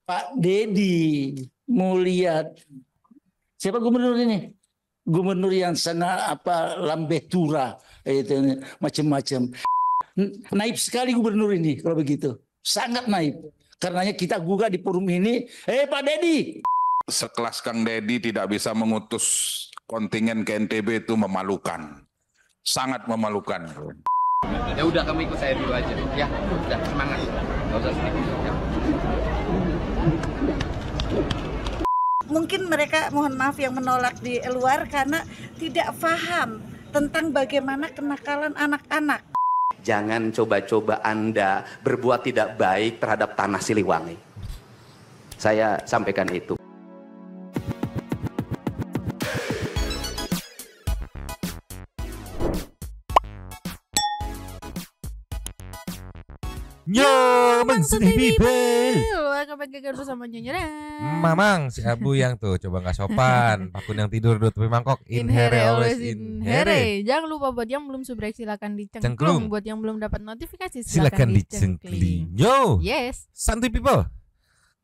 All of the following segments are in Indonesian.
Pak Dedi Mulyadi, siapa gubernur ini? Gubernur yang sangat lambetura, itu macam-macam. Naib sekali gubernur ini kalau begitu, sangat naib. Karenanya kita gugah di forum ini, Pak Dedi. Sekelas Kang Dedi tidak bisa mengutus kontingen ke NTB itu memalukan, sangat memalukan. Ya udah, kamu ikut saya dulu aja, ya. Udah, semangat, nggak usah sedih. Ya. Mungkin mereka, mohon maaf, yang menolak di luar karena tidak paham tentang bagaimana kenakalan anak-anak. Jangan coba-coba Anda berbuat tidak baik terhadap tanah Siliwangi. Saya sampaikan itu. Yo, Monster People. Welcome back again bersama Nyonya. Mamang, si Abu yang tuh coba nggak sopan. Pakun yang tidur duduk tepi mangkok. Inhere always inhere. Jangan lupa buat yang belum subrek silakan dicengklung. Buat yang belum dapat notifikasi silakan dicengkling. Yo. Yes. Santuy People.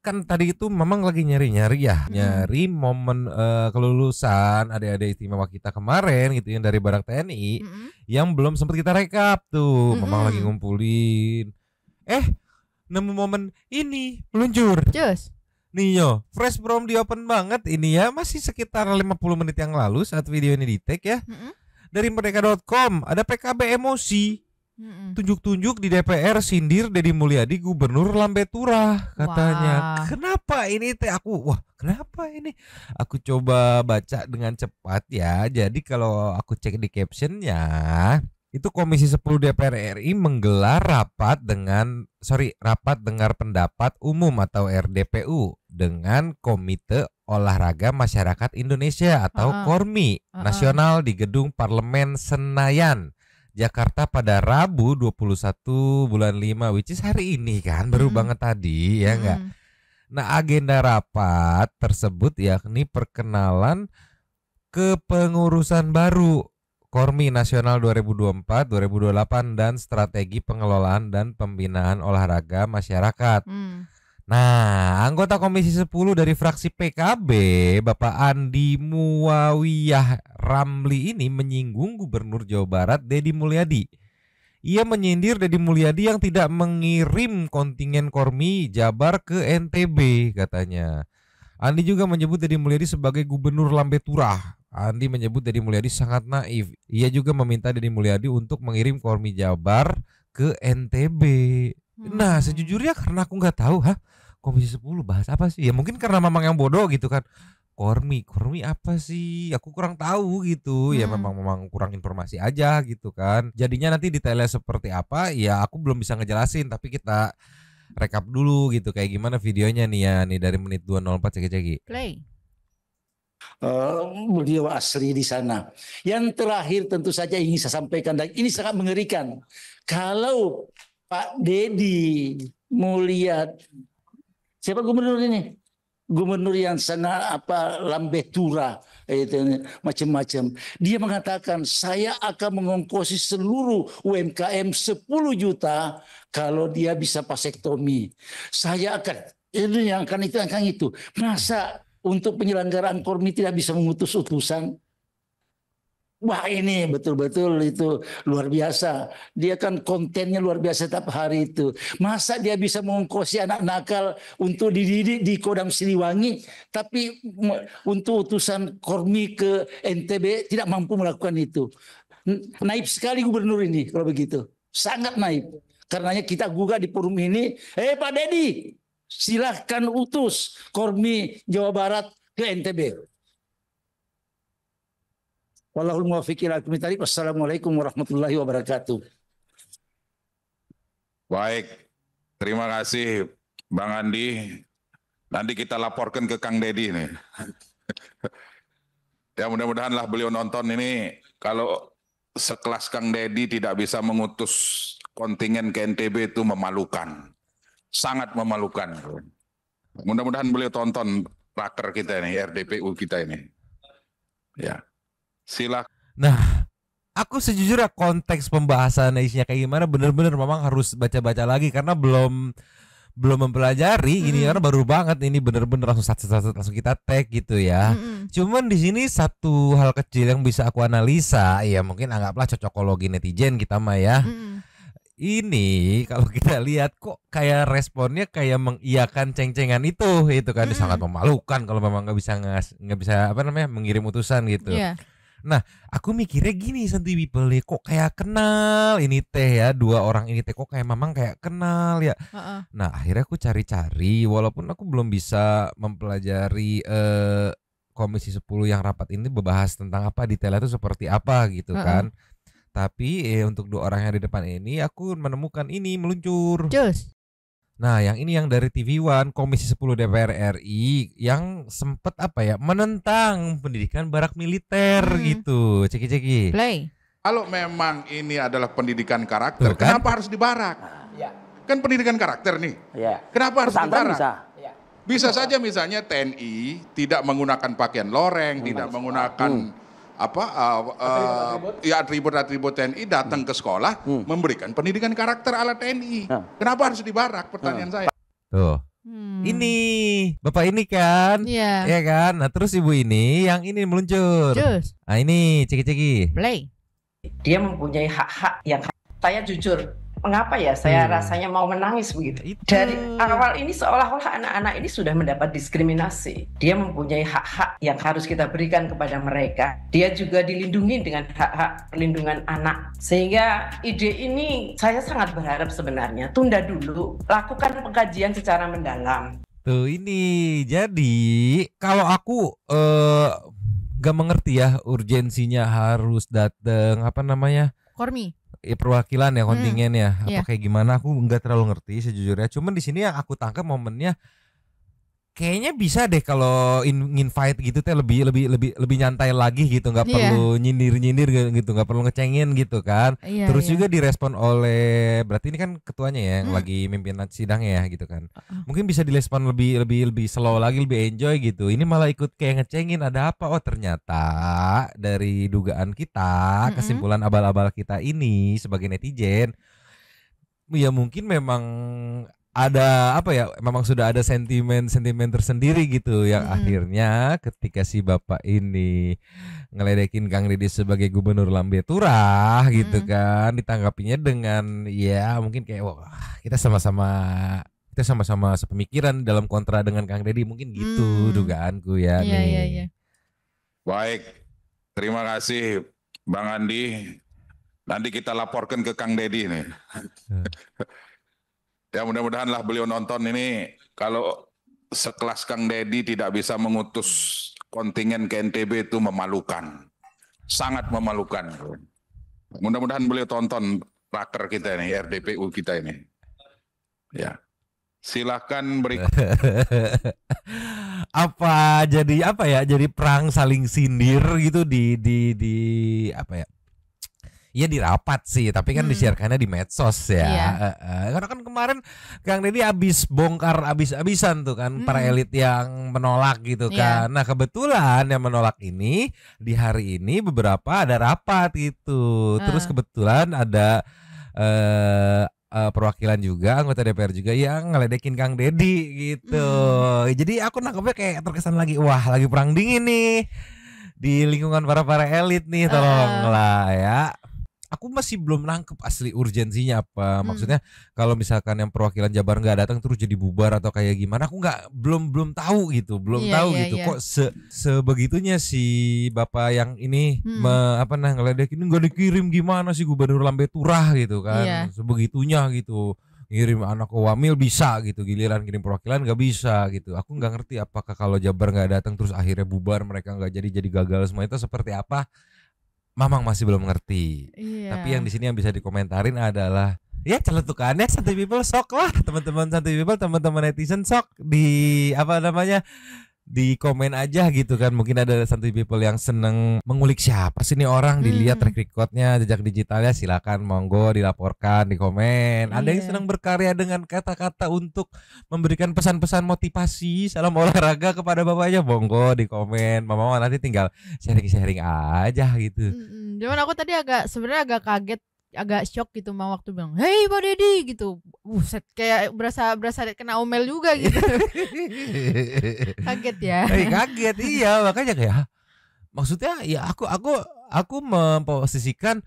Kan tadi itu Mamang lagi nyari-nyari ya, nyari momen kelulusan adik-adik istimewa kita kemarin gitu yang dari Barak TNI yang belum sempat kita rekap tuh. Mamang lagi ngumpulin. Nemu momen ini meluncur. Cus. Nih yo, fresh from the open banget ini ya. Masih sekitar 50 menit yang lalu saat video ini di-tag ya. Dari merdeka.com ada PKB emosi. Tunjuk-tunjuk di DPR sindir Dedi Mulyadi Gubernur Lambetura katanya. Kenapa ini teh kenapa ini? Aku coba baca dengan cepat ya. Jadi kalau aku cek di captionnya, itu Komisi 10 DPR RI menggelar rapat dengar pendapat umum atau RDPU dengan Komite Olahraga Masyarakat Indonesia atau KORMI Nasional di Gedung Parlemen Senayan, Jakarta pada Rabu 21 bulan 5, which is hari ini kan, baru banget tadi ya enggak. Nah, agenda rapat tersebut yakni perkenalan kepengurusan baru KORMI Nasional 2024-2028 dan strategi pengelolaan dan pembinaan olahraga masyarakat. Nah, anggota Komisi 10 dari fraksi PKB, Bapak Andi Muawiyah Ramli ini menyinggung Gubernur Jawa Barat Dedi Mulyadi. Ia menyindir Dedi Mulyadi yang tidak mengirim kontingen KORMI Jabar ke NTB katanya. Andi juga menyebut Dedi Mulyadi sebagai Gubernur Lambetura. Andi menyebut Dedi Mulyadi sangat naif. Ia juga meminta Dedi Mulyadi untuk mengirim KORMI Jabar ke NTB. Nah, sejujurnya karena aku nggak tahu, Komisi 10 bahas apa sih? Ya mungkin karena Mamang yang bodoh gitu kan. KORMI apa sih? Aku kurang tahu gitu. Ya memang kurang informasi aja gitu kan. Jadinya nanti detailnya seperti apa? Ya aku belum bisa ngejelasin. Tapi kita rekap dulu gitu kayak gimana videonya nih ya. Nih dari menit 204 ceki-ceki. Play. Beliau asli di sana. Yang terakhir tentu saja ingin saya sampaikan, dan ini sangat mengerikan. Kalau Pak Dedi Mulyadi, siapa gubernur ini? Gubernur yang sangat lambetura, itu macam-macam. Dia mengatakan saya akan mengongkosi seluruh UMKM 10 juta kalau dia bisa vasektomi. Saya akan ini yang akan itu. Masa untuk penyelenggaraan KORMI tidak bisa mengutus utusan? Wah, ini betul-betul itu luar biasa. Dia kan kontennya luar biasa setiap hari itu. Masa dia bisa mengongkosi anak nakal untuk dididik di Kodam Siliwangi, tapi untuk utusan KORMI ke NTB tidak mampu melakukan itu. Naib sekali gubernur ini kalau begitu. Sangat naib. Karenanya kita gugah di forum ini, Pak Dedi, silahkan utus KORMI Jawa Barat ke NTB. Wallahul muwaffiq ila aqwamit thoriq. Wassalamualaikum warahmatullahi wabarakatuh. Baik, terima kasih Bang Andi. Nanti kita laporkan ke Kang Dedi nih. Ya mudah-mudahan lah beliau nonton ini. Kalau sekelas Kang Dedi tidak bisa mengutus kontingen ke NTB itu memalukan. Sangat memalukan. Mudah-mudahan beliau tonton raker kita ini, RDPU kita ini. Ya, silakan. Nah, aku sejujurnya konteks pembahasan isinya kayak gimana bener-bener memang harus baca-baca lagi karena belum belum mempelajari ini karena baru banget ini bener-bener langsung kita tag gitu ya. Cuman di sini satu hal kecil yang bisa aku analisa, ya mungkin anggaplah cocokologi netizen kita mah ya. Ini kalau kita lihat kok kayak responnya kayak mengiyakan ceng-cengan itu kan sangat memalukan kalau memang nggak bisa apa namanya mengirim utusan gitu. Nah aku mikirnya gini, Santuy People nih, kok kayak kenal ini teh ya, dua orang ini teh kok kayak memang kayak kenal ya. Nah akhirnya aku cari-cari, walaupun aku belum bisa mempelajari Komisi 10 yang rapat ini membahas tentang apa detailnya itu seperti apa gitu kan. Tapi untuk dua orang yang di depan ini aku menemukan ini meluncur. Nah yang ini yang dari TV One, Komisi 10 DPR RI yang sempat apa ya menentang pendidikan barak militer gitu. Ceki. Play. Kalau memang ini adalah pendidikan karakter, Tuh, kan? kenapa harus dibarak? Kan pendidikan karakter nih. Kenapa harus Pesantren dibarak? Bisa saja misalnya TNI tidak menggunakan pakaian loreng, tidak menggunakan atribut-atribut TNI datang ke sekolah memberikan pendidikan karakter ala TNI. Kenapa harus dibarak? Pertanyaan saya. Tuh. Ini Bapak ini kan? Iya kan? Nah terus Ibu ini yang ini meluncur. Nah ini ceki. Play. Dia mempunyai hak-hak yang saya jujur. Mengapa ya saya rasanya mau menangis begitu. Dari awal ini seolah-olah anak-anak ini sudah mendapat diskriminasi. Dia mempunyai hak-hak yang harus kita berikan kepada mereka. Dia juga dilindungi dengan hak-hak perlindungan anak. Sehingga ide ini saya sangat berharap sebenarnya tunda dulu, lakukan pengkajian secara mendalam. Tuh ini jadi kalau aku gak mengerti ya urgensinya harus datang apa namanya Kormi. Perwakilan ya kontingen ya apa kayak gimana aku nggak terlalu ngerti sejujurnya. Cuman di sini yang aku tangkap momennya kayaknya bisa deh kalau invite gitu teh lebih nyantai lagi gitu, nggak perlu nyindir gitu, nggak perlu ngecengin gitu kan. Terus juga direspon oleh berarti ini kan ketuanya ya yang lagi mimpin sidangnya ya gitu kan. Mungkin bisa direspon lebih slow lagi, lebih enjoy gitu. Ini malah ikut kayak ngecengin, ada apa? Oh ternyata dari dugaan kita, kesimpulan abal-abal kita ini sebagai netizen ya mungkin memang ada apa ya, memang sudah ada sentimen tersendiri gitu yang akhirnya ketika si bapak ini ngeledekin Kang Deddy sebagai gubernur Lambe Turah gitu kan, ditanggapinya dengan ya mungkin kayak wah kita sama-sama sepemikiran dalam kontra dengan Kang Deddy, mungkin gitu dugaanku ya nih. Iya. Baik, terima kasih Bang Andi. Nanti kita laporkan ke Kang Deddy nih. Ya mudah-mudahan lah beliau nonton ini. Kalau sekelas Kang Deddy tidak bisa mengutus kontingen ke NTB itu memalukan. Sangat memalukan. Mudah-mudahan beliau tonton raker kita ini, RDPU kita ini. Ya. Silahkan berikut. Jadi perang saling sindir gitu di apa ya? Iya di rapat sih, tapi kan disiarkannya di medsos ya. Karena kan kemarin Kang Deddy habis bongkar habis-habisan tuh kan para elit yang menolak gitu kan. Nah kebetulan yang menolak ini di hari ini beberapa ada rapat gitu. Terus kebetulan ada perwakilan juga, anggota DPR juga yang ngeledekin Kang Deddy gitu. Jadi aku nangkepnya kayak terkesan lagi, wah lagi perang dingin nih di lingkungan para elit nih, tolonglah ya. Aku masih belum nangkep asli urgensinya apa. Maksudnya kalau misalkan yang perwakilan Jabar nggak datang terus jadi bubar atau kayak gimana, aku belum tahu gitu, kok sebegitunya si bapak yang ini ngeledekin nggak dikirim gimana sih gubernur Lambe Turah gitu kan, sebegitunya gitu. Ngirim anak Wamil bisa gitu, giliran kirim perwakilan nggak bisa gitu. Aku nggak ngerti apakah kalau Jabar nggak datang terus akhirnya bubar, mereka nggak jadi gagal semua, itu seperti apa. Mamang masih belum ngerti. Tapi yang di sini yang bisa dikomentarin adalah ya celetukannya Santuy People sok lah, teman-teman Santuy People, teman-teman netizen sok di di komen aja gitu kan. Mungkin ada Santuy People yang seneng mengulik siapa sih ini orang, dilihat track recordnya, jejak digitalnya, silakan monggo dilaporkan di komen. Ada yang senang berkarya dengan kata-kata untuk memberikan pesan-pesan motivasi salam olahraga kepada bapaknya, monggo di komen. Mama nanti tinggal sharing-sharing aja gitu. Cuman aku tadi sebenarnya agak kaget agak shock gitu mau waktu bilang, "Hei Pak Deddy," gitu. Buset, kayak berasa kena omel juga gitu. Kaget ya. Kaget iya, makanya kayak maksudnya ya aku memposisikan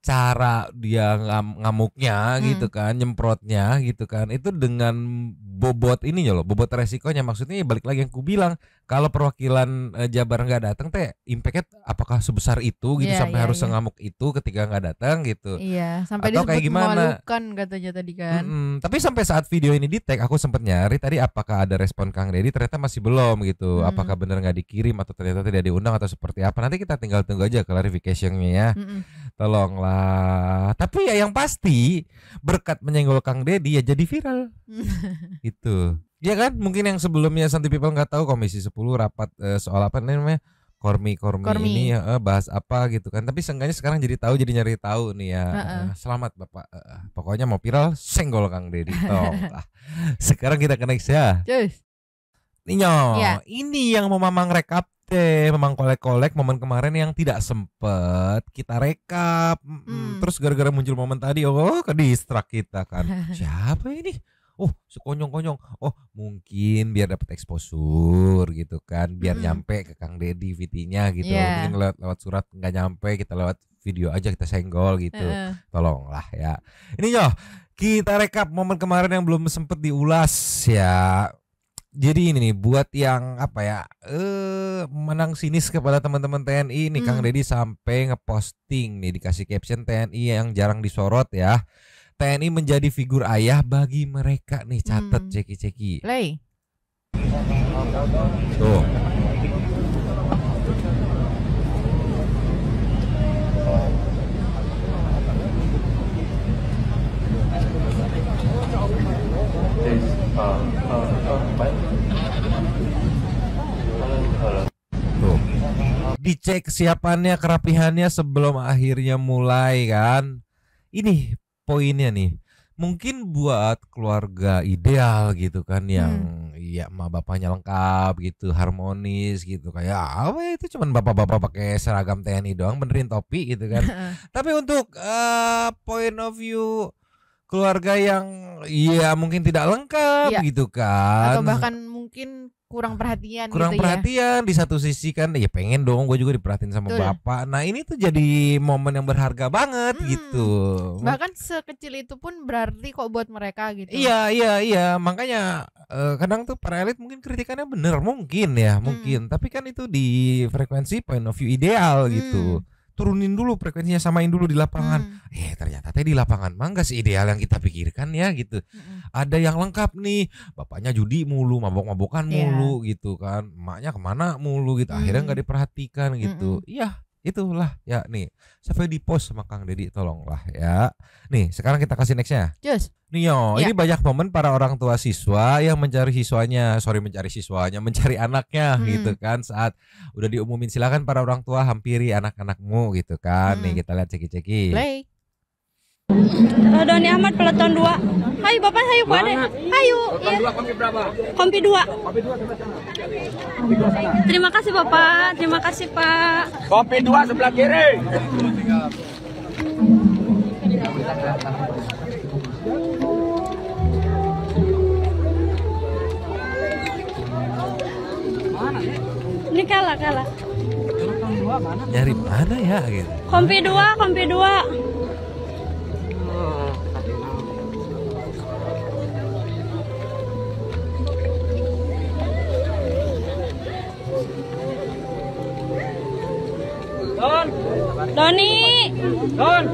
cara dia ngamuknya gitu kan, nyemprotnya gitu kan, itu dengan bobot ininya loh, bobot resikonya. Maksudnya balik lagi yang ku bilang, kalau perwakilan Jabar nggak datang teh impactnya apakah sebesar itu gitu, sampai harus sengamuk itu ketika nggak datang gitu. Iya, sampai atau kayak gimana? Memalukan katanya tadi kan. Tapi sampai saat video ini di tag aku sempat nyari tadi apakah ada respon Kang Deddy, ternyata masih belum gitu. Apakah benar nggak dikirim atau ternyata tidak diundang atau seperti apa? Nanti kita tinggal tunggu aja clarification-nya ya. Tolonglah. Tapi ya yang pasti berkat menyenggol Kang Deddy ya jadi viral. Itu. Ya kan? Mungkin yang sebelumnya Santi People nggak tahu Komisi 10 rapat soal apa namanya? Kormi ini bahas apa gitu kan. Tapi seenggaknya sekarang jadi tahu, jadi nyari tahu nih ya. Selamat Bapak. Pokoknya mau viral senggol Kang Deddy. Sekarang kita ke next ya. Ninyo, ini yang mau Mamang rekap Mamang kolek-kolek momen kemarin yang tidak sempet kita rekap. Terus gara-gara muncul momen tadi, ke distract kita kan. Siapa ini? Sekonyong-konyong. Mungkin biar dapat exposure gitu kan, biar nyampe ke Kang Deddy VT-nya gitu. Mungkin lewat surat nggak nyampe, kita lewat video aja kita senggol gitu. Tolonglah ya. Ini kita rekap momen kemarin yang belum sempet diulas ya. Jadi ini nih buat yang menang sinis kepada teman-teman TNI nih, Kang Deddy sampai ngeposting nih, dikasih caption TNI yang jarang disorot ya. TNI menjadi figur ayah bagi mereka nih, catet ceki-ceki. Play. Tuh. Tuh. Dicek kesiapannya, kerapihannya sebelum akhirnya mulai kan. Ini poinnya nih, mungkin buat keluarga ideal gitu kan, yang ya emak bapaknya lengkap gitu, harmonis gitu, kayak apa itu cuman bapak-bapak pakai seragam TNI doang benerin topi gitu kan. Tapi untuk point of view keluarga yang ya mungkin tidak lengkap gitu kan, atau bahkan mungkin kurang perhatian di satu sisi kan ya pengen dong gue juga diperhatiin sama bapak. Nah ini tuh jadi momen yang berharga banget gitu, bahkan sekecil itu pun berarti kok buat mereka gitu. Iya makanya kadang tuh para elit mungkin kritikannya bener mungkin tapi kan itu di frekuensi point of view ideal gitu. Turunin dulu frekuensinya, samain dulu di lapangan. Ternyata di lapangan mah nggak seideal yang kita pikirkan ya gitu. Ada yang lengkap nih, bapaknya judi mulu, mabok-mabokan mulu gitu kan, emaknya kemana mulu gitu, akhirnya nggak diperhatikan gitu. Iya itulah ya nih, sampai di post sama Kang Deddy, tolonglah ya. Nih sekarang kita kasih nextnya. Ini banyak momen para orang tua siswa yang mencari anaknya gitu kan, saat udah diumumin silakan para orang tua hampiri anak-anakmu gitu kan. Nih kita lihat ceki-ceki. Play. Doni Ahmad Peleton 2. Hayu Bapak, hayu Pak Ade. Hayu. Peleton 2 kompi berapa? Kompi 2. Terima kasih Bapak, terima kasih Pak. Kompi 2 sebelah kiri. Ini kalah. Nyari mana ya gitu. Kompi 2. Doni. Don.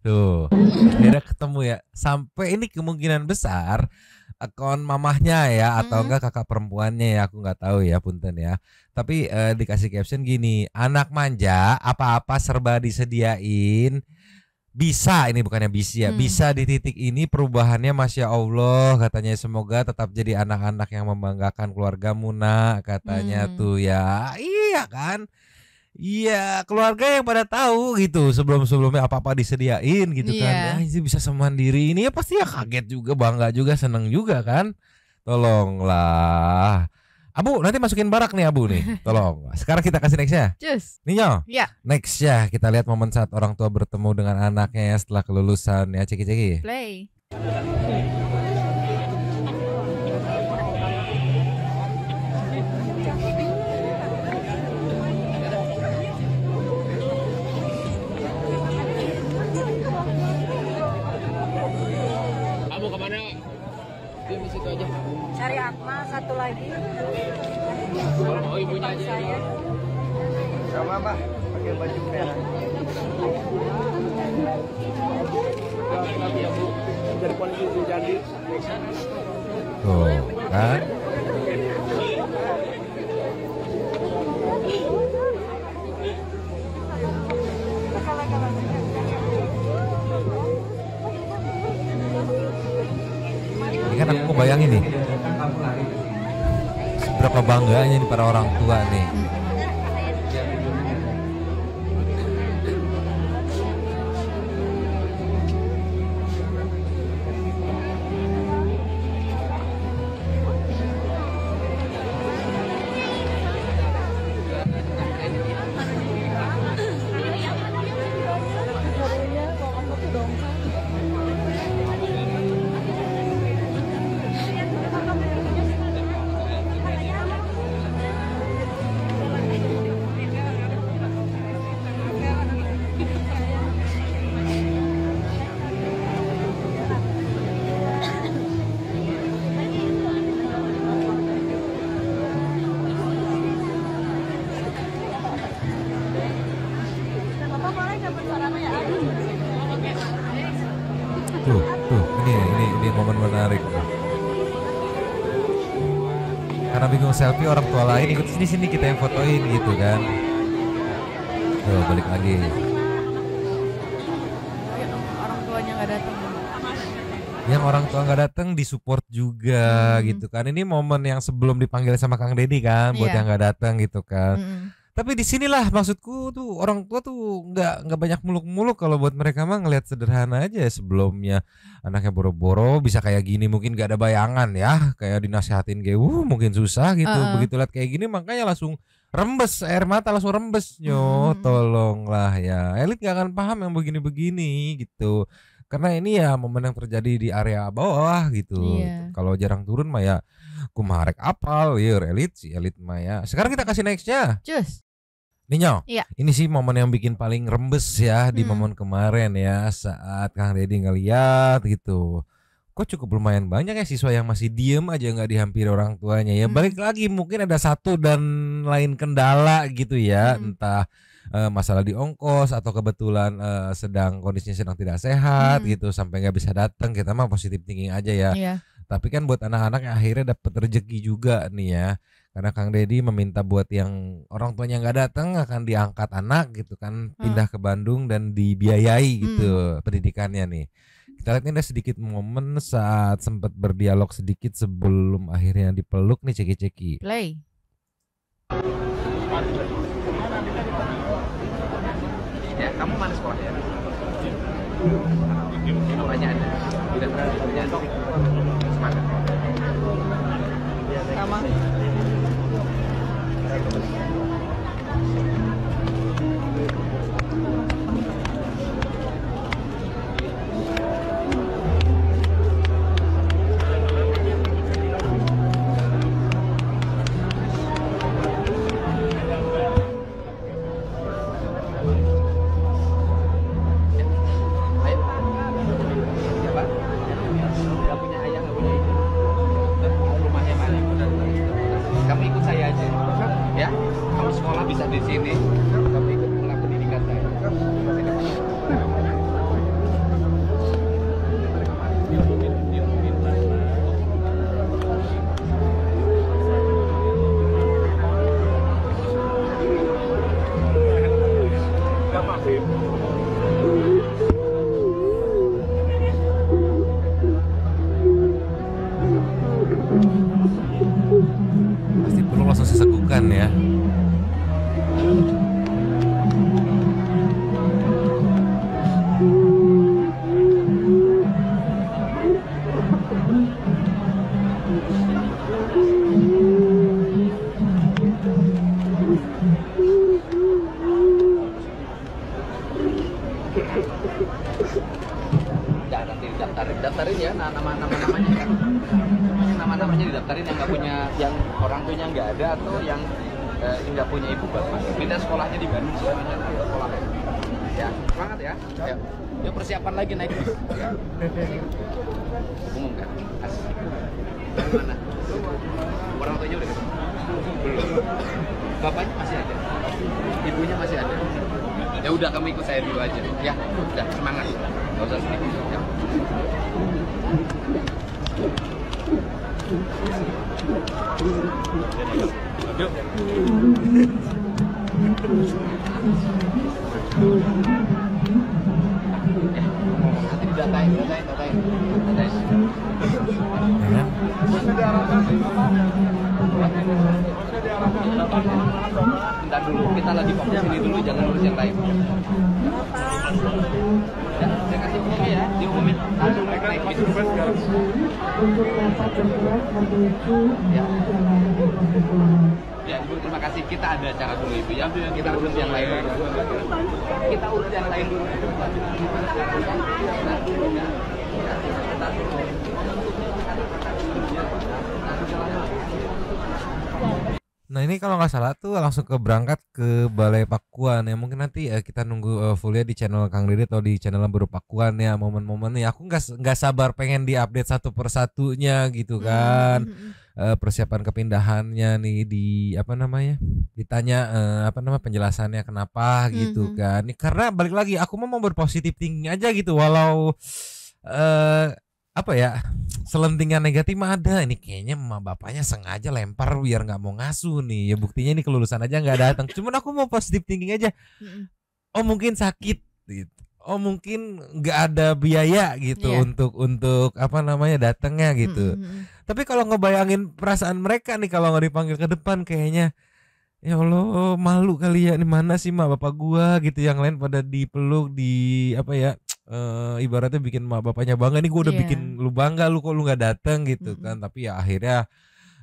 Tuh, akhirnya ketemu ya. Sampai ini kemungkinan besar akun mamahnya ya, atau enggak kakak perempuannya ya, aku nggak tahu ya, punten ya. Tapi dikasih caption gini, anak manja apa-apa serba disediain. Bisa, ini bukannya bisa ya, bisa di titik ini perubahannya Masya Allah katanya, semoga tetap jadi anak-anak yang membanggakan keluargamu nak katanya tuh ya. Iya kan, Iya, keluarga yang pada tahu gitu sebelumnya apa-apa disediain gitu kan. Ini bisa semandiri ini ya pasti ya kaget juga, bangga juga, seneng juga kan. Tolonglah. Abu, nanti masukin barak nih Abu nih. Tolong. Sekarang kita kasih next ya. Cus. Ninyo. Ya. Next ya, kita lihat momen saat orang tua bertemu dengan anaknya setelah kelulusan ya. Ceki-ceki. Play. Kamu kemana? Di situ aja. Cari Akmal satu lagi. Oh, ibunya aja. Saya. Sama Mbak, pakai baju merah. Jadi polisi jadi. Tuh, kan? Ini kan aku bayangin nih seberapa bangganya nih para orang tua nih. Ini momen menarik. Karena bingung selfie orang tua lain ikut sini kita yang fotoin gitu kan. Tuh balik lagi. Orang tuanya nggak datang. Yang orang tua nggak datang disupport juga gitu kan. Ini momen yang sebelum dipanggil sama Kang Deddy kan, buat yang nggak datang gitu kan. Tapi disinilah maksudku tuh orang tua tuh nggak banyak muluk-muluk. Kalau buat mereka mah ngelihat sederhana aja. Sebelumnya anaknya boro-boro bisa kayak gini, mungkin gak ada bayangan ya, kayak dinasihatin kayak mungkin susah gitu. Begitu lihat kayak gini makanya langsung rembes, air mata langsung rembes. Tolonglah ya, elit gak akan paham yang begini-begini gitu. Karena ini ya momen yang terjadi di area bawah gitu. Kalau jarang turun mah ya kumarek apal ya elit mah ya. Sekarang kita kasih nextnya. Cus. Ninyo, ini sih momen yang bikin paling rembes ya di momen kemarin ya, saat Kang Deddy ngeliat gitu. Kok cukup lumayan banyak ya siswa yang masih diem aja nggak dihampiri orang tuanya ya. Balik lagi mungkin ada satu dan lain kendala gitu ya, entah masalah di ongkos atau kebetulan sedang kondisinya sedang tidak sehat gitu sampai nggak bisa datang. Kita mah positif thinking aja ya. Tapi kan buat anak-anak yang akhirnya dapat rezeki juga nih ya. Karena Kang Deddy meminta buat yang orang tuanya nggak datang akan diangkat anak gitu kan, pindah ke Bandung dan dibiayai gitu pendidikannya nih. Kita lihat ini ada sedikit momen saat sempat berdialog sedikit sebelum akhirnya dipeluk nih ceki-ceki. Play. Ya, kamu mana sekolah ya? Namanya ada. Udah punya dong. Semangat. Sama. Di sini kamu ikut pulang pendidikan saya. Pasti perlu langsung sesekukan ya. daftarin yang nggak punya, yang orang tuanya nggak ada atau yang nggak punya ibu bapak. Kita sekolahnya di Bandung semuanya sekolah. Ya, semangat ya. Ayo. Yuk persiapan lagi naik bus. Ya. Umum kan? Asik. Dari mana? Orang tuanya udah ketemu? Belum. Bapaknya masih ada. Ibunya masih ada. Ya udah, kamu ikut saya dulu aja. Ya, udah semangat. Gak usah sedih. Ya. Yuk. Nanti didatain. Bentar dulu, kita lagi fokus ini dulu, jangan urus yang lain. Ya, saya kasih umumnya ya, diumumin langsung naik bis. Ya, Ibu, terima kasih. Kita ada acara dulu, Ibu. Ya, kita urus yang lain dulu. Kita urus yang lain dulu. Nah ini kalau nggak salah tuh langsung berangkat ke Balai Pakuan ya, mungkin nanti kita nunggu fullnya di channel Kang Dede atau di channel Baru Pakuan ya, momen-momennya. Aku nggak sabar pengen diupdate satu persatunya gitu kan. Persiapan kepindahannya nih di apa namanya, ditanya penjelasannya kenapa gitu kan. Ini karena balik lagi aku mau berpositif thinking aja gitu, walau apa ya, selentingan negatif mah ada. Ini kayaknya emak bapaknya sengaja lempar biar nggak mau ngasuh nih ya, buktinya ini kelulusan aja nggak datang. Cuman aku mau positive thinking aja. Oh mungkin sakit gitu. Oh mungkin nggak ada biaya gitu untuk apa namanya datangnya gitu. Tapi kalau ngebayangin perasaan mereka nih kalau nggak dipanggil ke depan, kayaknya ya Allah malu kali ya, ini mana sih mak bapak gua gitu, yang lain pada dipeluk di apa ya, ibaratnya bikin mak bapaknya bangga, nih gua udah bikin lu bangga, lu kok lu nggak datang gitu kan. Tapi ya akhirnya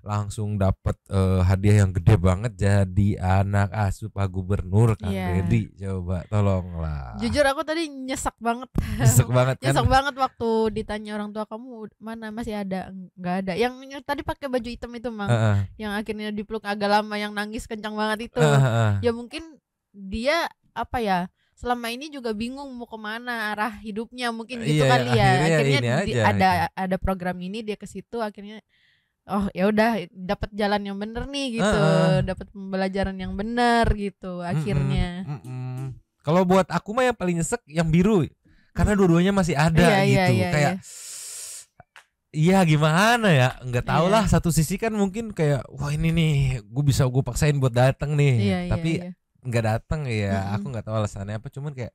langsung dapat hadiah yang gede banget, jadi anak asuh Pak Gubernur Kang Dedi. Coba tolonglah. Jujur aku tadi nyesek banget. Nyesek banget kan? Nyesek banget waktu ditanya orang tua kamu mana, masih ada, nggak ada. Yang tadi pakai baju hitam itu Mang, yang akhirnya dipeluk agak lama, yang nangis kencang banget itu. Ya mungkin dia apa ya, selama ini juga bingung mau kemana arah hidupnya, mungkin gitu kali ya. Akhirnya ada program ini, dia ke situ akhirnya. Oh ya udah, dapat jalan yang bener nih gitu, dapat pembelajaran yang bener gitu akhirnya. Kalau buat aku mah yang paling nyesek yang biru, karena dua-duanya masih ada gitu. Kayak iya gimana ya, nggak tahu lah. Satu sisi kan mungkin kayak wah ini nih gue paksain buat datang nih, tapi nggak datang ya. Aku nggak tahu alasannya apa, cuman kayak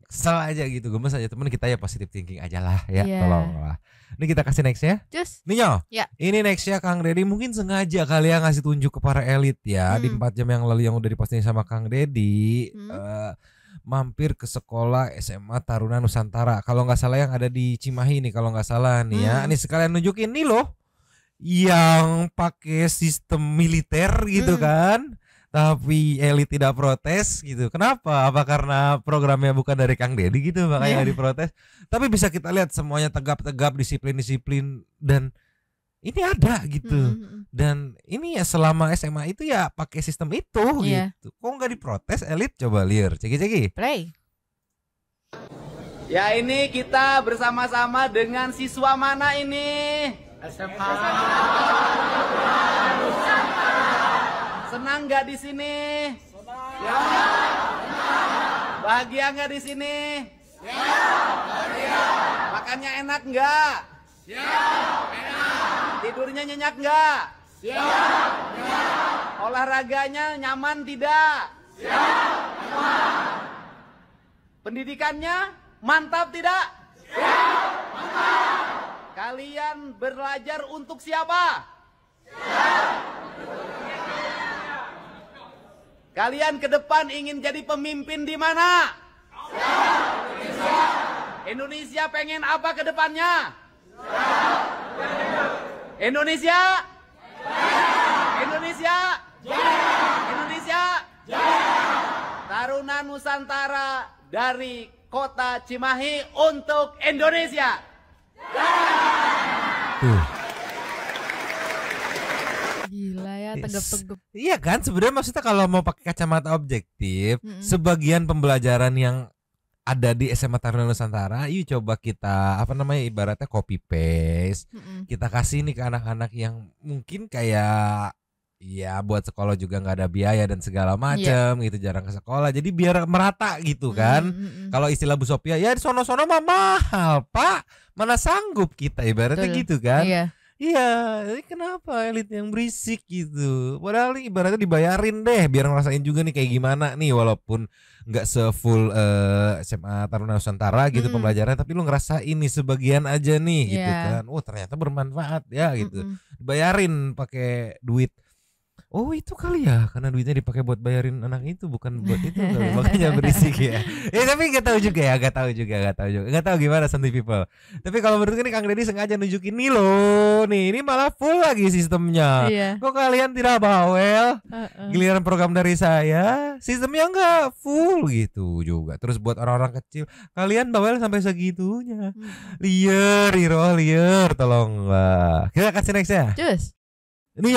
kesel aja gitu, gemes aja. Temen kita ya positive thinking aja lah ya, tolonglah. Ini kita kasih next ya. Ninyo, ini next ya Kang Dedi mungkin sengaja kali ya ngasih tunjuk ke para elit ya. Di 4 jam yang lalu yang udah diposting sama Kang Dedi, mampir ke sekolah SMA Taruna Nusantara. Kalau nggak salah yang ada di Cimahi nih, kalau nggak salah nih ya. Ini sekalian nunjukin nih loh, yang pakai sistem militer gitu kan. Tapi elit tidak protes gitu. Kenapa? Apa karena programnya bukan dari Kang Dedi gitu makanya nggak diprotes? Tapi bisa kita lihat semuanya tegap-tegap, disiplin-disiplin, dan ini ada gitu. Dan ini ya selama SMA itu ya pakai sistem itu gitu. Kok nggak diprotes elit? Coba lihat, ceki-ceki. Play. Ya ini kita bersama-sama dengan siswa mana ini? SMA. Senang nggak di sini? Ya. Bahagia nggak di sini? Ya. Bahagia. Makannya enak nggak? Ya. Enak. Tidurnya nyenyak nggak? Ya. Olahraganya nyaman tidak? Ya. Nyaman. Pendidikannya mantap tidak? Ya. Mantap. Kalian belajar untuk siapa? Ya. Kalian ke depan ingin jadi pemimpin di mana? Indonesia. Indonesia pengen apa ke depannya? Indonesia. Indonesia. Indonesia. Taruna Nusantara dari Kota Cimahi untuk Indonesia. ya, tegap-tegap. Iya kan, sebenarnya maksudnya kalau mau pakai kacamata objektif, sebagian pembelajaran yang ada di SMA Taruna Nusantara, yuk coba kita ibaratnya copy paste. Kita kasih nih ke anak-anak yang mungkin kayak ya buat sekolah juga nggak ada biaya dan segala macam gitu, jarang ke sekolah, jadi biar merata gitu kan. Kalau istilah Bu Sophia, ya di sono-sono mah mahal Pak, mana sanggup kita, ibaratnya gitu kan. Iya, ini kenapa elit yang berisik gitu? Padahal ibaratnya dibayarin deh biar ngerasain juga nih kayak gimana nih, walaupun nggak se-full SMA Taruna Nusantara gitu pembelajaran, tapi lu ngerasain nih sebagian aja nih gitu kan. Oh ternyata bermanfaat ya gitu. Dibayarin pakai duit. Oh itu kali ya, karena duitnya dipakai buat bayarin anak itu, bukan buat itu kali. Makanya berisik ya. Tapi nggak tahu juga, gimana Santi people. Tapi kalau menurut ini Kang Deddy sengaja nunjukin nih loh, nih ini malah full lagi sistemnya. Kok kalian tidak bawel? Giliran program dari saya, sistemnya nggak full gitu juga. Terus buat orang-orang kecil, kalian bawel sampai segitunya. Liar, tolonglah. Kita kasih next ya. Cus. Ini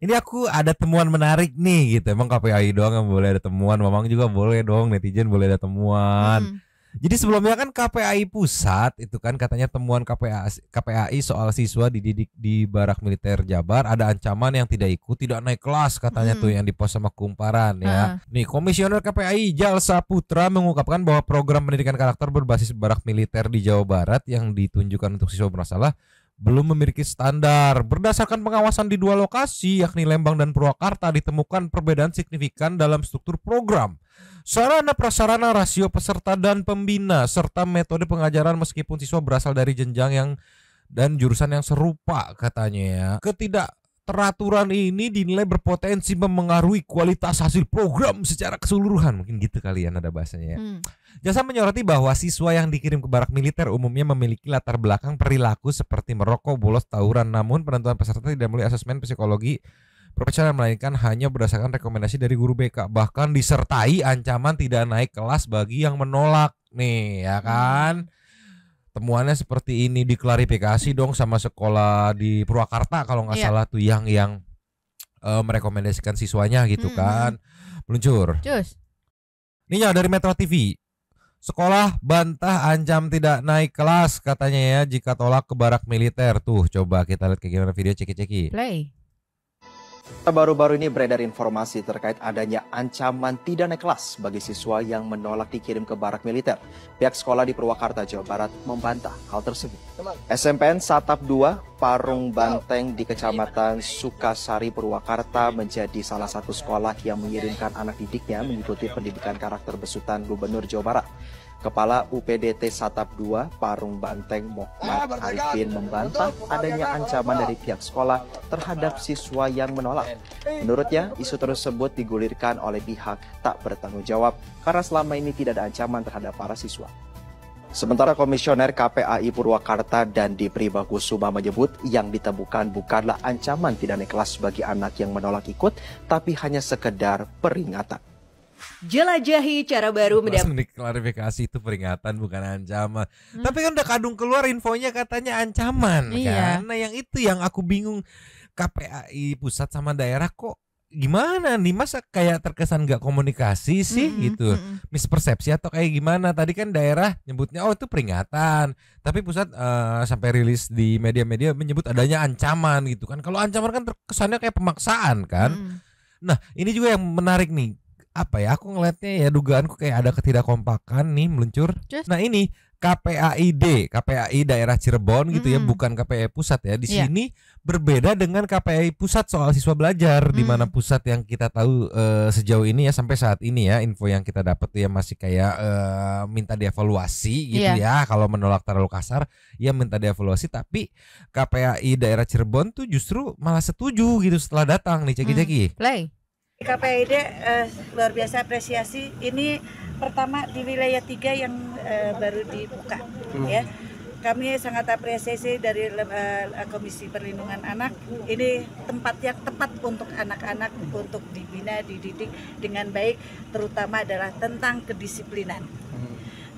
ini aku ada temuan menarik nih gitu. Emang KPAI doang yang boleh ada temuan, Mamang juga boleh dong, netizen boleh ada temuan. Jadi sebelumnya kan KPAI pusat itu kan katanya temuan KPAI soal siswa dididik di Barak Militer Jabar ada ancaman yang tidak naik kelas katanya tuh yang dipost sama Kumparan ya. Nih Komisioner KPAI Jalsa Putra mengungkapkan bahwa program pendidikan karakter berbasis Barak Militer di Jawa Barat yang ditunjukkan untuk siswa bermasalah belum memiliki standar. Berdasarkan pengawasan di 2 lokasi yakni Lembang dan Purwakarta ditemukan perbedaan signifikan dalam struktur program, sarana prasarana, rasio peserta dan pembina serta metode pengajaran meskipun siswa berasal dari jenjang yang dan jurusan yang serupa katanya ya. Ketidakteraturan ini dinilai berpotensi memengaruhi kualitas hasil program secara keseluruhan. Mungkin gitu kalian ada bahasanya ya. Jasa menyoroti bahwa siswa yang dikirim ke barak militer umumnya memiliki latar belakang perilaku seperti merokok, bolos, tawuran. Namun penentuan peserta tidak melalui asesmen psikologi profesional melainkan hanya berdasarkan rekomendasi dari guru BK. Bahkan disertai ancaman tidak naik kelas bagi yang menolak. Nih ya kan. Temuannya seperti ini, diklarifikasi dong sama sekolah di Purwakarta kalau nggak salah tuh yang merekomendasikan siswanya gitu kan. Meluncur. Cus. Ini dari Metro TV. Sekolah bantah ancam tidak naik kelas katanya ya jika tolak ke barak militer. Tuh coba kita lihat kayak gimana video ceki-ceki. Play. Baru-baru ini beredar informasi terkait adanya ancaman tidak naik kelas bagi siswa yang menolak dikirim ke barak militer. Pihak sekolah di Purwakarta, Jawa Barat membantah hal tersebut. SMPN Satap 2 Parung Banteng di Kecamatan Sukasari, Purwakarta menjadi salah satu sekolah yang mengirimkan anak didiknya mengikuti pendidikan karakter besutan Gubernur Jawa Barat. Kepala UPDT Satap 2 Parung Banteng Mokmat Arifin membantah adanya ancaman dari pihak sekolah terhadap siswa yang menolak. Menurutnya, isu tersebut digulirkan oleh pihak tak bertanggung jawab karena selama ini tidak ada ancaman terhadap para siswa. Sementara Komisioner KPAI Purwakarta Dandi Pribakusuma menyebut yang ditemukan bukanlah ancaman tidak naik kelas bagi anak yang menolak ikut, tapi hanya sekedar peringatan. Jelajahi cara baru langsung diklarifikasi itu peringatan bukan ancaman. Tapi kan udah kadung keluar infonya katanya ancaman kan. Nah yang itu yang aku bingung, KPAI pusat sama daerah kok gimana nih, masa kayak terkesan gak komunikasi sih gitu, mispersepsi atau kayak gimana. Tadi kan daerah nyebutnya oh itu peringatan, tapi pusat sampai rilis di media-media menyebut adanya ancaman gitu kan. Kalau ancaman kan terkesannya kayak pemaksaan kan. Nah ini juga yang menarik nih, apa ya, aku ngeliatnya ya dugaanku kayak ada ketidakkompakan nih meluncur. Nah ini KPAI daerah Cirebon gitu ya, bukan KPAI pusat ya. Di sini berbeda dengan KPAI pusat soal siswa belajar, di mana pusat yang kita tahu sejauh ini ya sampai saat ini ya info yang kita dapat ya masih kayak minta dievaluasi gitu ya. Kalau menolak terlalu kasar ya minta dievaluasi, tapi KPAI daerah Cirebon tuh justru malah setuju gitu setelah datang nih ceki-ceki. Play. KPAID luar biasa apresiasi. Ini pertama di wilayah 3 yang baru dibuka ya. Kami sangat apresiasi dari Komisi Perlindungan Anak. Ini tempat yang tepat untuk anak-anak untuk dibina, dididik dengan baik, terutama adalah tentang kedisiplinan.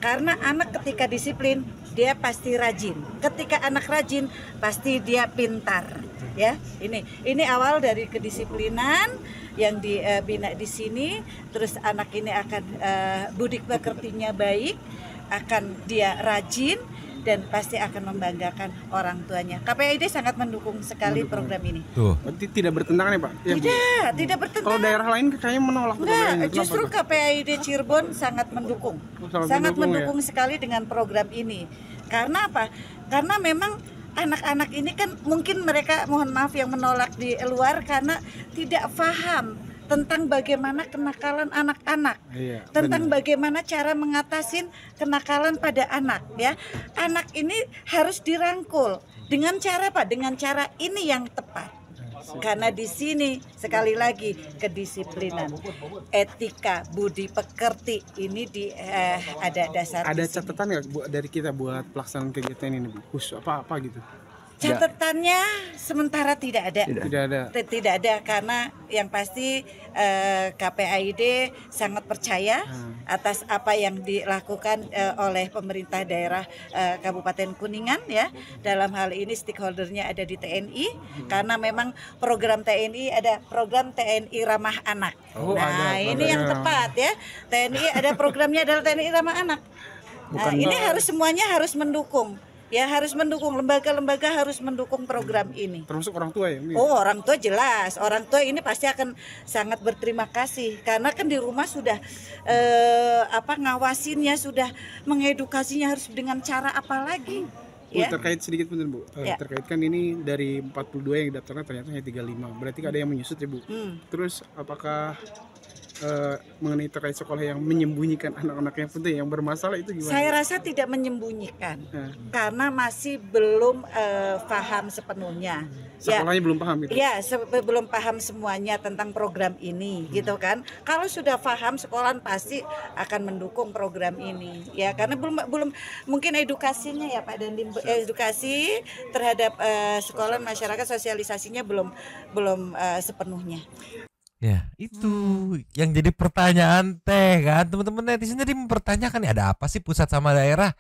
Karena anak ketika disiplin dia pasti rajin. Ketika anak rajin pasti dia pintar. ya. Ini awal dari kedisiplinan yang dibina di sini, terus anak ini akan budi pekertinya baik, akan dia rajin dan pasti akan membanggakan orang tuanya. KPAID sangat mendukung sekali program ini. Tuh. Berarti tidak bertentangan ya Pak? Tidak bertentangan. Kalau daerah lain kayaknya menolak. Enggak, justru KPAID Cirebon sangat mendukung. Sangat mendukung sekali dengan program ini. Karena apa? Karena memang anak-anak ini kan mungkin mereka, mohon maaf, yang menolak di luar karena tidak paham tentang bagaimana kenakalan anak-anak, tentang bagaimana cara mengatasin kenakalan pada anak, ya. Anak ini harus dirangkul dengan cara apa? Dengan cara ini yang tepat. Karena di sini sekali lagi kedisiplinan, etika, budi pekerti ini ada dasar. Ada catatan nggak dari kita buat pelaksanaan kegiatan ini, Bu? Khusus apa gitu? Catatannya sementara tidak ada. Tidak ada karena yang pasti KPAID sangat percaya atas apa yang dilakukan oleh pemerintah daerah Kabupaten Kuningan, ya. Dalam hal ini stakeholdernya ada di TNI, karena memang program TNI ada program TNI Ramah Anak. Ini yang tepat, ya. TNI ada programnya adalah TNI Ramah Anak. Ini harus semuanya harus mendukung. Ya, harus mendukung, lembaga-lembaga harus mendukung program ini. Termasuk orang tua ya? Oh, orang tua jelas. Orang tua ini pasti akan sangat berterima kasih karena kan di rumah sudah ngawasinnya, sudah mengedukasinya harus dengan cara apa lagi? Bu, terkait sedikit benar Bu, terkait kan ini dari 42 yang daftarnya ternyata hanya 35, berarti ada yang menyusut ya Bu. Terus apakah mengenai terkait sekolah yang menyembunyikan anak-anaknya penting yang bermasalah itu gimana? Saya rasa tidak menyembunyikan, karena masih belum paham sepenuhnya. Sekolahnya belum paham gitu? Ya, belum paham semuanya tentang program ini, gitu kan. Kalau sudah paham, sekolah pasti akan mendukung program ini, ya. Karena belum mungkin edukasinya ya Pak Dandim, edukasi terhadap sekolah masyarakat, sosialisasinya belum sepenuhnya. Ya, itu yang jadi pertanyaan teh kan. Teman-teman netizen jadi mempertanyakan, ada apa sih pusat sama daerah?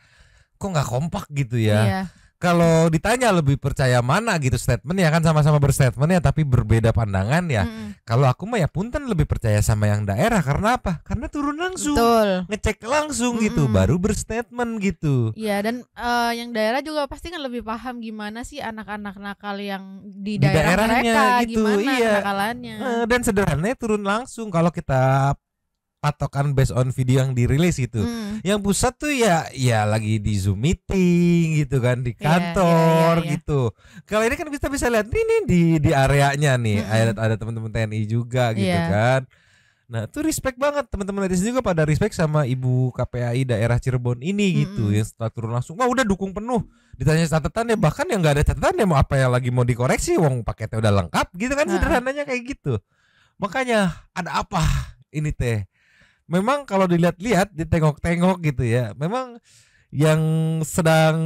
Kok nggak kompak gitu ya? Iya. Kalau ditanya lebih percaya mana gitu statementnya, kan sama-sama berstatement ya tapi berbeda pandangan ya. Kalau aku mah ya punten lebih percaya sama yang daerah, karena apa? Karena turun langsung, ngecek langsung gitu, baru berstatement gitu. Iya, dan yang daerah juga pasti kan lebih paham gimana sih anak-anak nakal yang di daerah mereka gitu, gimana kenakalannya. Dan sederhananya turun langsung. Kalau kita patokan based on video yang dirilis gitu. Yang pusat tuh ya lagi di Zoom meeting gitu kan, di kantor gitu. Kalau ini kan kita bisa lihat ini di areanya nih, ada teman-teman TNI juga gitu kan. Nah, itu respect banget, teman-teman netizen juga pada respect sama Ibu KPAI daerah Cirebon ini gitu. Yang setelah turun langsung, wah udah dukung penuh. Ditanya catatan ya, bahkan yang nggak ada catatan ya mau apa yang lagi mau dikoreksi, wong paketnya udah lengkap gitu kan, sederhananya kayak gitu. Makanya ada apa ini teh? Memang kalau dilihat-lihat, ditengok-tengok gitu ya, memang yang sedang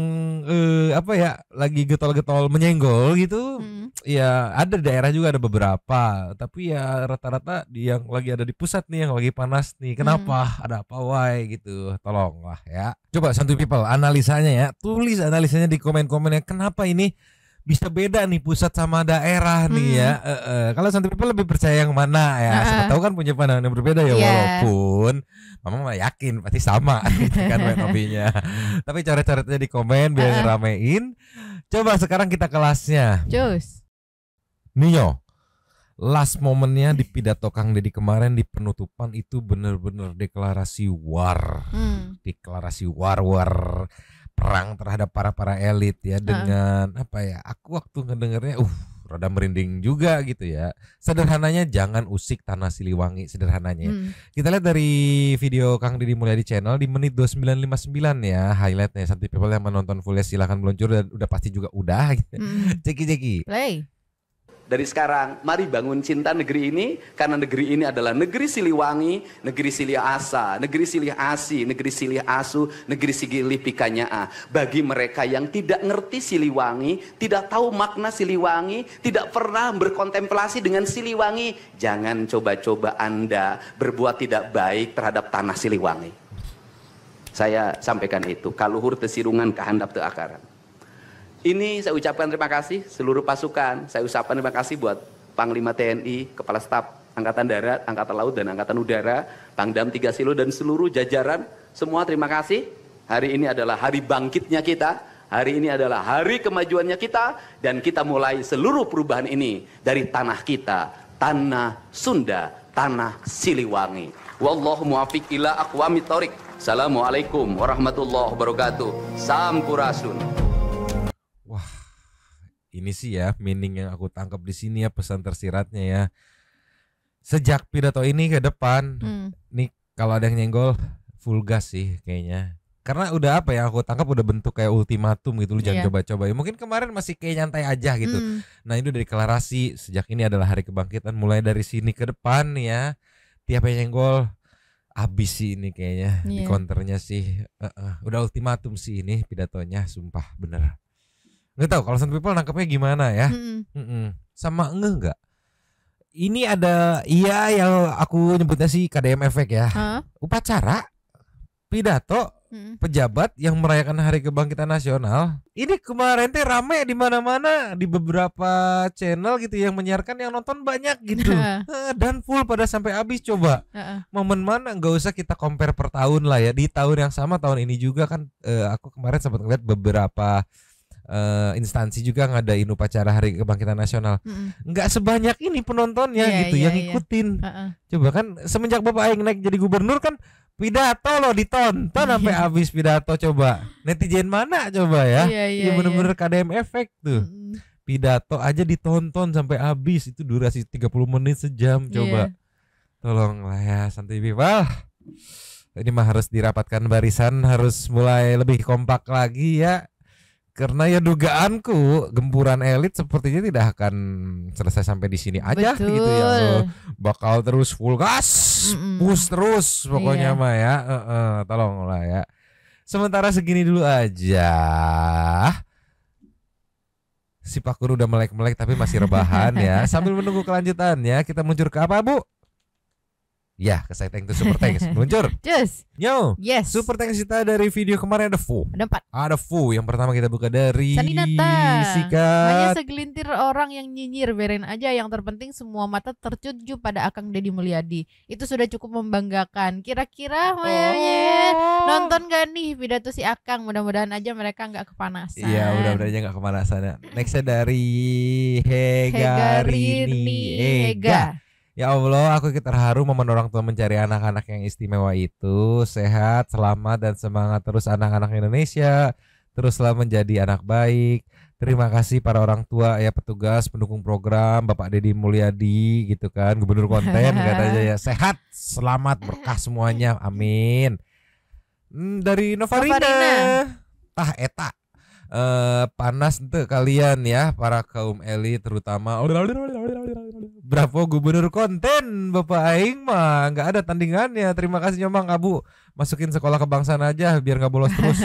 lagi getol-getol menyenggol gitu, ya ada di daerah juga ada beberapa, tapi ya rata-rata yang lagi ada di pusat nih, yang lagi panas nih, kenapa, ada apa, why gitu, tolonglah ya. Coba Santuy People analisanya ya, tulis analisanya di komen-komennya, kenapa ini bisa beda nih pusat sama daerah nih ya. Kalau Santuy People lebih percaya yang mana ya? Siapa tahu kan punya pandangan yang berbeda ya, walaupun Mama mah yakin pasti sama gitu kan hobinya. Tapi coret-coretnya di komen biar ngeramein. Coba sekarang kita kelasnya. Jus. Nio, last momennya di pidato Kang Deddy kemarin di penutupan itu bener-bener deklarasi war. Deklarasi war perang terhadap para elit ya, dengan apa ya, aku waktu ngedengernya rada merinding juga gitu ya. Sederhananya jangan usik tanah Siliwangi, sederhananya. Kita lihat dari video Kang Deddy Mulyadi channel di menit 2959 ya, highlightnya. Santuy People yang menonton fullnya silahkan meluncur, dan udah pasti juga udah gitu. Ceki play. Dari sekarang, mari bangun cinta negeri ini, karena negeri ini adalah negeri Siliwangi, negeri Silih Asa, negeri Silih Asi, negeri Silih Asu, negeri Silih Pikanyaa. Bagi mereka yang tidak ngerti Siliwangi, tidak tahu makna Siliwangi, tidak pernah berkontemplasi dengan Siliwangi, jangan coba-coba Anda berbuat tidak baik terhadap tanah Siliwangi. Saya sampaikan itu, kaluhur tesirungan kehandap teu akaran. Ini saya ucapkan terima kasih seluruh pasukan. Saya ucapkan terima kasih buat Panglima TNI, Kepala Staf Angkatan Darat, Angkatan Laut, dan Angkatan Udara, Pangdam 3 Silo, dan seluruh jajaran. Semua terima kasih. Hari ini adalah hari bangkitnya kita. Hari ini adalah hari kemajuannya kita. Dan kita mulai seluruh perubahan ini dari tanah kita, tanah Sunda, tanah Siliwangi. Wallahu muwaffiq ila aqwamit thoriq. Assalamualaikum warahmatullahi wabarakatuh. Sampurasun. Wah, ini sih ya meaning yang aku tangkap di sini ya, pesan tersiratnya ya. Sejak pidato ini ke depan, nih kalau ada yang nyenggol full gas sih kayaknya. Karena udah apa ya, aku tangkap udah bentuk kayak ultimatum gitu, lu jangan coba-coba. Ya, mungkin kemarin masih kayak nyantai aja gitu. Nah itu dari deklarasi sejak ini adalah hari kebangkitan, mulai dari sini ke depan ya. Tiap yang nyenggol abis sih ini kayaknya di counternya sih. Udah ultimatum sih ini pidatonya, sumpah bener. Nggak tahu kalau some people nangkepnya gimana ya. Sama enggak? Ini ada yang aku nyebutnya sih KDM efek ya. Upacara pidato pejabat yang merayakan Hari Kebangkitan Nasional. Ini kemarin teh rame di mana-mana, di beberapa channel gitu yang menyiarkan, yang nonton banyak gitu. Dan full pada sampai habis. Coba momen mana, nggak usah kita compare per tahun lah ya. Di tahun yang sama tahun ini juga kan aku kemarin sempat ngeliat beberapa instansi juga ngadain upacara Hari Kebangkitan Nasional. Nggak sebanyak ini penontonnya gitu yang ngikutin. Coba kan semenjak Bapak Aing naik jadi gubernur kan pidato loh ditonton sampai habis pidato. Coba netizen mana coba ya. Iya bener-bener KDM efek tuh. Pidato aja ditonton sampai habis, itu durasi 30 menit sejam. Coba tolonglah ya santai people. Ini mah harus dirapatkan barisan, harus mulai lebih kompak lagi ya. Karena ya dugaanku gempuran elit sepertinya tidak akan selesai sampai di sini aja. Betul. Gitu ya. Bakal terus full gas, push terus pokoknya mah ya. Tolonglah ya. Sementara segini dulu aja. Si Pakur udah melek-melek tapi masih rebahan ya. Sambil menunggu kelanjutannya, kita meluncur ke apa, Bu? Ya, ke Thanks to Super Thanks. Meluncur. Just. Yo. Yes. Super Thanks kita dari video kemarin ada Fu. Ada 4. Ada Fu. Yang pertama kita buka dari Saninata. Sikat. Hanya segelintir orang yang nyinyir, berin aja. Yang terpenting semua mata tertuju pada Akang Deddy Mulyadi. Itu sudah cukup membanggakan. Kira-kira nonton gak nih pidato si Akang? Mudah-mudahan aja mereka gak kepanasan. Iya, mudah-mudahan aja gak kepanasan ya. Nextnya dari Hega. Ya Allah, aku terharu momen orang tua mencari anak-anak yang istimewa itu. Sehat, selamat, dan semangat terus anak-anak Indonesia. Teruslah menjadi anak baik. Terima kasih para orang tua ya, petugas pendukung program, Bapak Deddy Mulyadi gitu kan, gubernur konten katanya ya. Sehat, selamat, berkah semuanya, amin. Dari Novarina. Eta. Panas ente kalian ya, para kaum elit terutama. Bravo gubernur konten Bapak Aing mah nggak ada tandingannya. Terima kasih Nyomang Abu, masukin sekolah kebangsaan aja biar nggak bolos terus.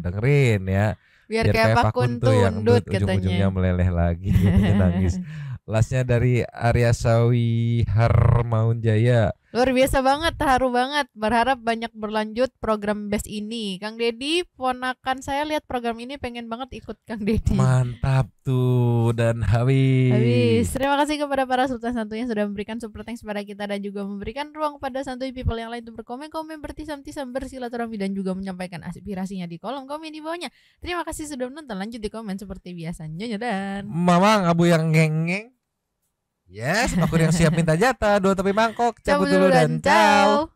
dengerin ya. Biar kayak Pak Kun tuh yang ujung-ujungnya meleleh lagi gitu, nangis. Lastnya dari Arya Sawi Harmaun Jaya. Luar biasa banget, terharu banget. Berharap banyak berlanjut program BES ini. Kang Deddy, ponakan saya lihat program ini pengen banget ikut Kang Deddy. Mantap tuh, dan habis. Terima kasih kepada para sultan santuy yang sudah memberikan super thanks kepada kita dan juga memberikan ruang pada santuy people yang lain untuk berkomen-komen, bertisam-tisam, bersilaturahmi dan juga menyampaikan aspirasinya di kolom komen di bawahnya. Terima kasih sudah menonton. Lanjut di komen seperti biasanya dan Mamang Abu yang ngeng-ngeng. Yes, aku yang siap minta jatah 2 tepi mangkok. Cabut dulu dan ciao.